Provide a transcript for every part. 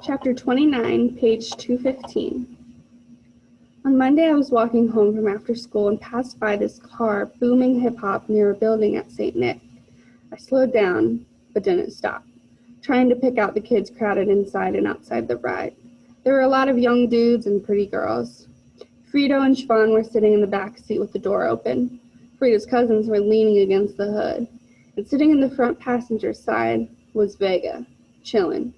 Chapter 29, page 215. On Monday, I was walking home from after school and passed by this car booming hip-hop near a building at St. Nick. I slowed down, but didn't stop, trying to pick out the kids crowded inside and outside the ride. There were a lot of young dudes and pretty girls. Frito and Siobhan were sitting in the back seat with the door open. Frito's cousins were leaning against the hood. And sitting in the front passenger side was Vega, chilling.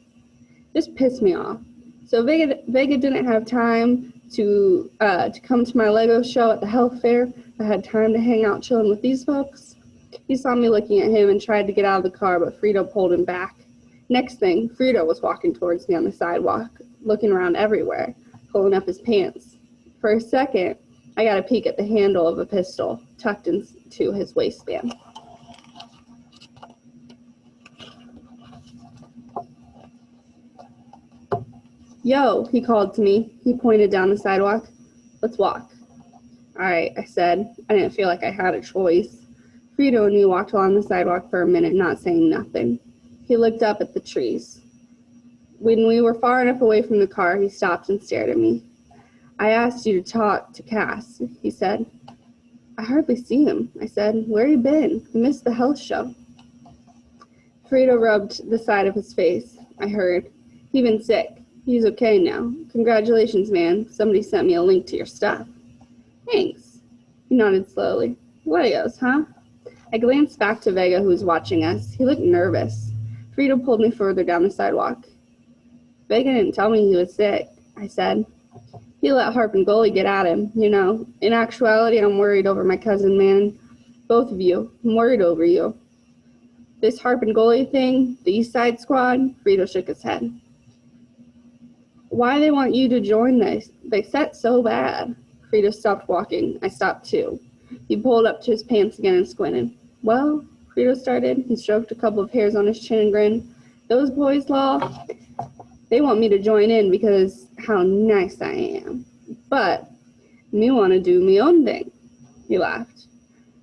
This pissed me off. So Vega didn't have time to come to my Lego show at the health fair. I had time to hang out chilling with these folks. He saw me looking at him and tried to get out of the car, but Frito pulled him back. Next thing, Frito was walking towards me on the sidewalk, looking around everywhere, pulling up his pants. For a second, I got a peek at the handle of a pistol tucked into his waistband. Yo, he called to me. He pointed down the sidewalk. Let's walk. All right, I said. I didn't feel like I had a choice. Frito and me walked along the sidewalk for a minute, not saying nothing. He looked up at the trees. When we were far enough away from the car, he stopped and stared at me. I asked you to talk to Cass, he said. I hardly see him, I said. Where you been? We missed the health show. Frito rubbed the side of his face. I heard. He been sick. He's okay now. Congratulations, man. Somebody sent me a link to your stuff. Thanks. He nodded slowly. Legos, huh? I glanced back to Vega, who was watching us. He looked nervous. Frito pulled me further down the sidewalk. Vega didn't tell me he was sick, I said. He let Harp and Goalie get at him, you know. In actuality, I'm worried over my cousin, man. Both of you. I'm worried over you. This Harp and Goalie thing, the East Side Squad, Frito shook his head. Why they want you to join this? They set so bad. Frito stopped walking. I stopped too. He pulled up to his pants again and squinted. Well, Frito started. He stroked a couple of hairs on his chin and grinned. Those boys, Law, they want me to join in because how nice I am. But me want to do me own thing. He laughed.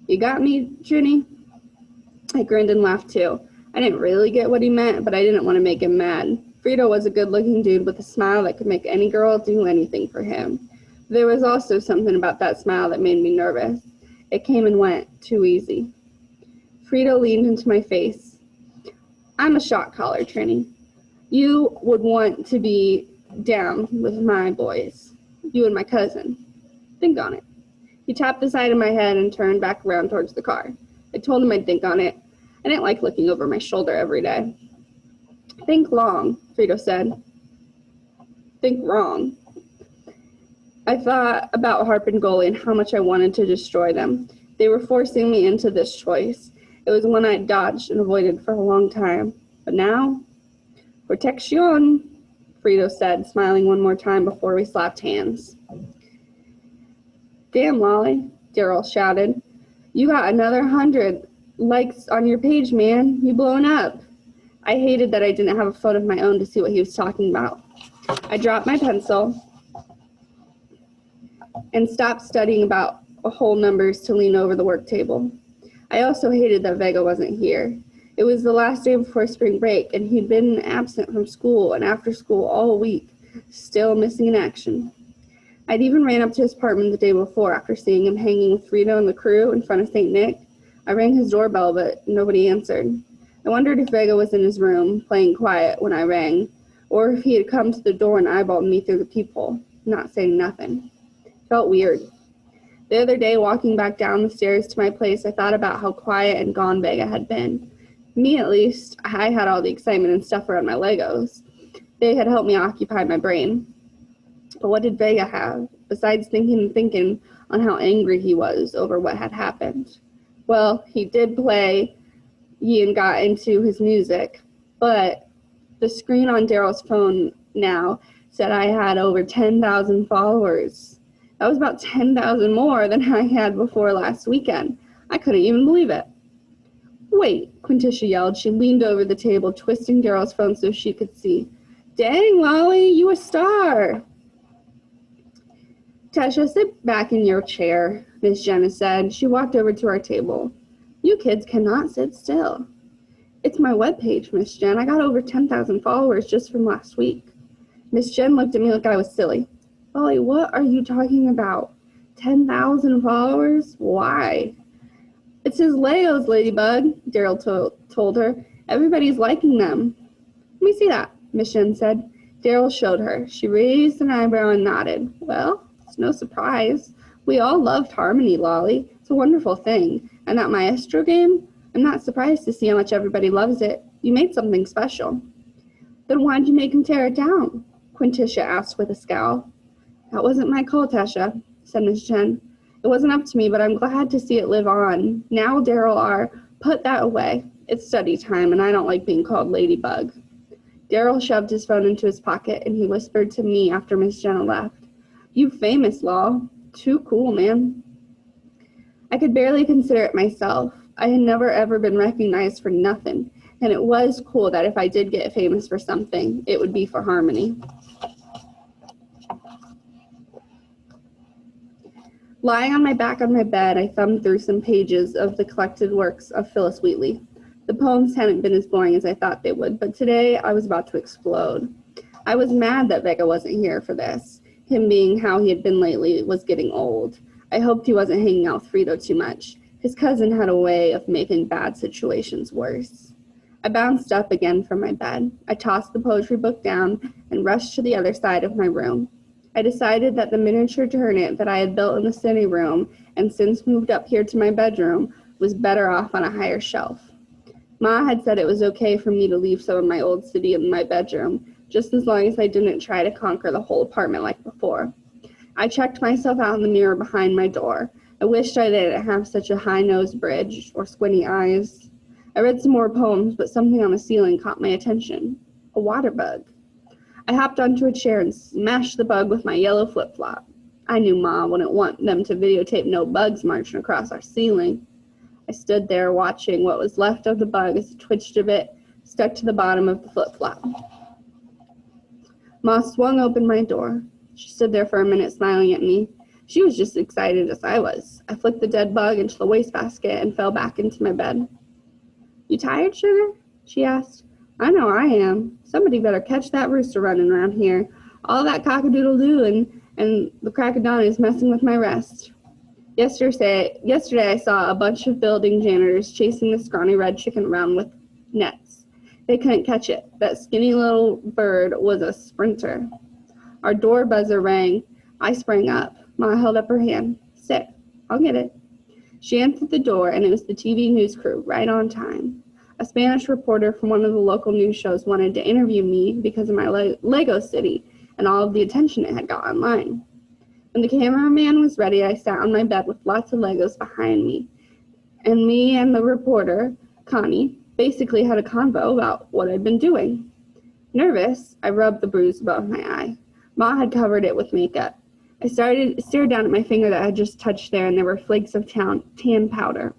You got me, Junie? I grinned and laughed too. I didn't really get what he meant, but I didn't want to make him mad. Frito was a good-looking dude with a smile that could make any girl do anything for him. There was also something about that smile that made me nervous. It came and went too easy. Frito leaned into my face. I'm a shot caller, Trini. You would want to be down with my boys. You and my cousin. Think on it. He tapped the side of my head and turned back around towards the car. I told him I'd think on it. I didn't like looking over my shoulder every day. Think long, Frito said. Think wrong. I thought about Harp and Goalie and how much I wanted to destroy them. They were forcing me into this choice. It was one I'd dodged and avoided for a long time. But now, protection, Frito said, smiling one more time before we slapped hands. Damn, Lolly, Daryl shouted. You got another 100 likes on your page, man. You blowing up. I hated that I didn't have a phone of my own to see what he was talking about. I dropped my pencil and stopped studying about whole numbers to lean over the work table. I also hated that Vega wasn't here. It was the last day before spring break, and he'd been absent from school and after school all week, still missing in action. I'd even ran up to his apartment the day before after seeing him hanging with Frito and the crew in front of St. Nick. I rang his doorbell, but nobody answered. I wondered if Vega was in his room, playing quiet when I rang, or if he had come to the door and eyeballed me through the peephole, not saying nothing. Felt weird. The other day, walking back down the stairs to my place, I thought about how quiet and gone Vega had been. Me, at least, I had all the excitement and stuff around my Legos. They had helped me occupy my brain. But what did Vega have, besides thinking on how angry he was over what had happened? Well, he did play and got into his music, but the screen on Daryl's phone now said I had over 10,000 followers. That was about 10,000 more than I had before last weekend. I couldn't even believe it. Wait, Quintisha yelled. She leaned over the table, twisting Daryl's phone so she could see. Dang, Lolly, you a star. Tasha, sit back in your chair, Miss Jenna said. She walked over to our table. You kids cannot sit still. It's my webpage, Miss Jen. I got over 10,000 followers just from last week. Miss Jen looked at me like I was silly. Lolly, what are you talking about? 10,000 followers? Why? It's his Legos, Ladybug, Daryl told her. Everybody's liking them. Let me see that, Miss Jen said. Daryl showed her. She raised an eyebrow and nodded. Well, it's no surprise. We all loved Harmony, Lolly. It's a wonderful thing. And that Maestro game? I'm not surprised to see how much everybody loves it. You made something special. Then why'd you make him tear it down? Quintitia asked with a scowl. That wasn't my call, Tasha, said Miss Jen. It wasn't up to me, but I'm glad to see it live on. Now, Daryl put that away. It's study time, and I don't like being called Ladybug. Daryl shoved his phone into his pocket, and he whispered to me after Miss Jenna left. You famous, Law. Too cool, man. I could barely consider it myself. I had never ever been recognized for nothing, and it was cool that if I did get famous for something, it would be for Harmony. Lying on my back on my bed, I thumbed through some pages of the collected works of Phyllis Wheatley. The poems hadn't been as boring as I thought they would, but today I was about to explode. I was mad that Vega wasn't here for this. Him being how he had been lately was getting old. I hoped he wasn't hanging out with Frito too much. His cousin had a way of making bad situations worse. I bounced up again from my bed. I tossed the poetry book down and rushed to the other side of my room. I decided that the miniature turnip that I had built in the sitting room and since moved up here to my bedroom was better off on a higher shelf. Ma had said it was okay for me to leave some of my old city in my bedroom, just as long as I didn't try to conquer the whole apartment like before. I checked myself out in the mirror behind my door. I wished I didn't have such a high-nosed bridge or squinty eyes. I read some more poems, but something on the ceiling caught my attention. A water bug. I hopped onto a chair and smashed the bug with my yellow flip-flop. I knew Ma wouldn't want them to videotape no bugs marching across our ceiling. I stood there watching what was left of the bug as it twitched a bit, stuck to the bottom of the flip-flop. Ma swung open my door. She stood there for a minute smiling at me. She was just as excited as I was. I flicked the dead bug into the wastebasket and fell back into my bed. You tired, Sugar? She asked. I know I am. Somebody better catch that rooster running around here. All that cock-a-doodle-doo and the crack of dawn is messing with my rest. Yesterday I saw a bunch of building janitors chasing the scrawny red chicken around with nets. They couldn't catch it. That skinny little bird was a sprinter. Our door buzzer rang. I sprang up. Ma held up her hand. Sit. I'll get it. She answered the door, and it was the TV news crew, right on time. A Spanish reporter from one of the local news shows wanted to interview me because of my Lego city and all of the attention it had got online. When the cameraman was ready, I sat on my bed with lots of Legos behind me. And me and the reporter, Connie, basically had a convo about what I'd been doing. Nervous, I rubbed the bruise above my eye. Ma had covered it with makeup. I stared down at my finger that I had just touched there, and there were flakes of tan powder.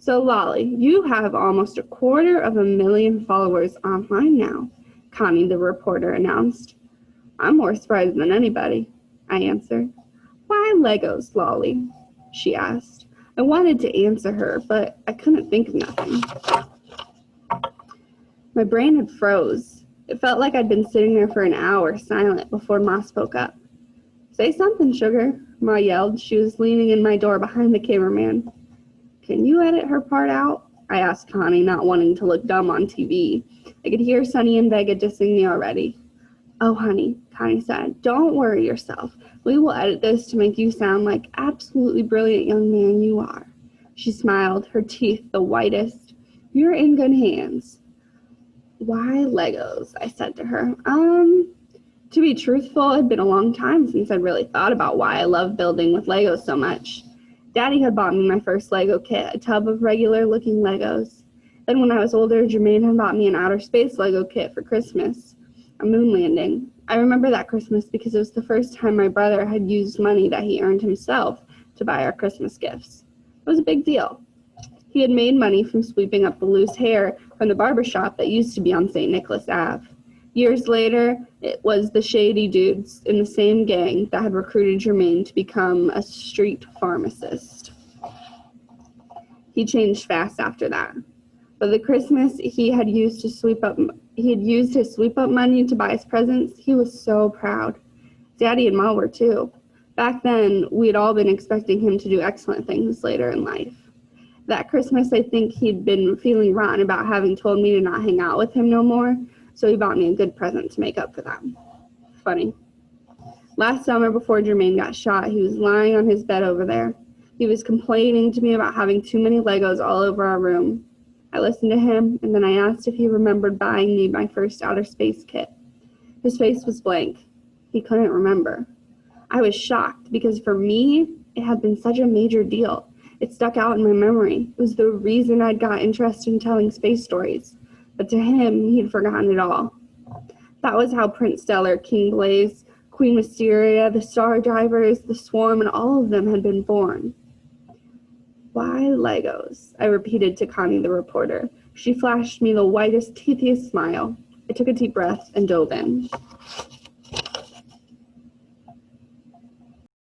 So, Lolly, you have almost 250,000 followers online now, Connie, the reporter, announced. I'm more surprised than anybody, I answered. Why Legos, Lolly? She asked. I wanted to answer her, but I couldn't think of nothing. My brain had froze. It felt like I'd been sitting there for an hour, silent, before Ma spoke up. Say something, Sugar, Ma yelled. She was leaning in my door behind the cameraman. Can you edit her part out? I asked Connie, not wanting to look dumb on TV. I could hear Sunny and Vega dissing me already. Oh, honey, Connie said, don't worry yourself. We will edit this to make you sound like absolutely brilliant young man you are. She smiled, her teeth the whitest. You're in good hands. Why Legos? I said to her. To be truthful, it had been a long time since I'd really thought about why I love building with Legos so much. Daddy had bought me my first Lego kit, a tub of regular-looking Legos. Then when I was older, Jermaine had bought me an outer space Lego kit for Christmas, a moon landing. I remember that Christmas because it was the first time my brother had used money that he earned himself to buy our Christmas gifts. It was a big deal. He had made money from sweeping up the loose hair from the barber shop that used to be on St. Nicholas Ave. Years later, it was the shady dudes in the same gang that had recruited Jermaine to become a street pharmacist. He changed fast after that. But the Christmas he had used to sweep up he had used his sweep-up money to buy us presents, he was so proud. Daddy and Ma were too. Back then, we had all been expecting him to do excellent things later in life. That Christmas, I think he'd been feeling rotten about having told me to not hang out with him no more, so he bought me a good present to make up for that. Funny. Last summer, before Jermaine got shot, he was lying on his bed over there. He was complaining to me about having too many Legos all over our room. I listened to him, and then I asked if he remembered buying me my first outer space kit. His face was blank. He couldn't remember. I was shocked, because for me, it had been such a major deal. It stuck out in my memory. It was the reason I'd got interested in telling space stories. But to him, he'd forgotten it all. That was how Prince Stellar, King Blaze, Queen Mysteria, the Star Drivers, the Swarm, and all of them had been born. Why Legos? I repeated to Connie the reporter. She flashed me the whitest, teethiest smile. I took a deep breath and dove in.